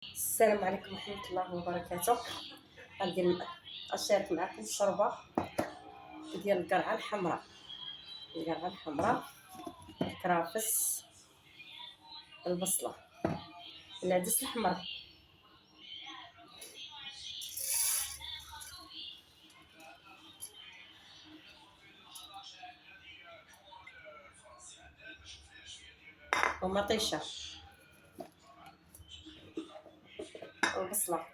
السلام عليكم ورحمة الله وبركاته. غادي نشارك معكم الشوربة ديال القرعة الحمراء. الكرافس، البصلة، العدس الحمر. ومطيشة والبصلة.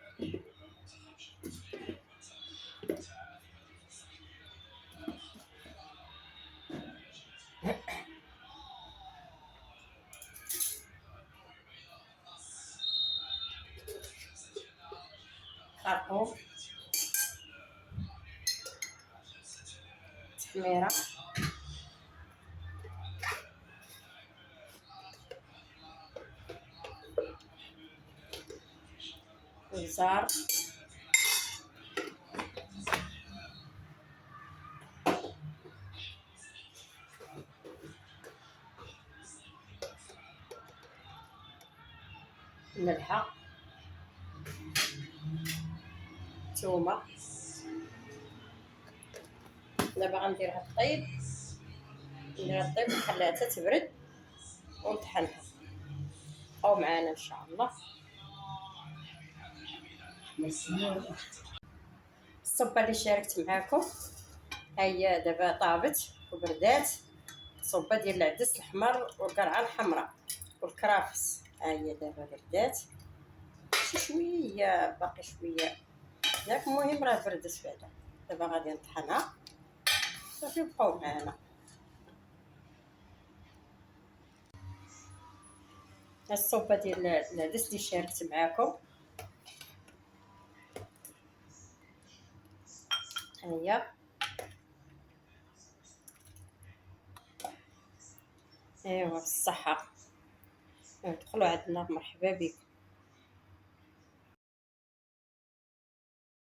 خرطوم، تحميرة، وزار، ملحة، ثومة. دابا غنديرها طيب، ونخليها حتى تبرد ونطحنها. بقاو معانا ان شاء الله. الصبه اللي شاركت معاكم ها هي دابا طابت وبردات. الصبه ديال العدس الحمر والقرعه الحمراء والكرافس ها هي دابا بردات شي شويه، باقي شويه ياك. المهم راه بردت بعدا. دابا غادي نطحنها صافي. بقاو معانا. الصوبه ديال العدس اللي شاركت معاكم ها هي. ايوا بالصحه. دخلوا عندنا، مرحبا بكم.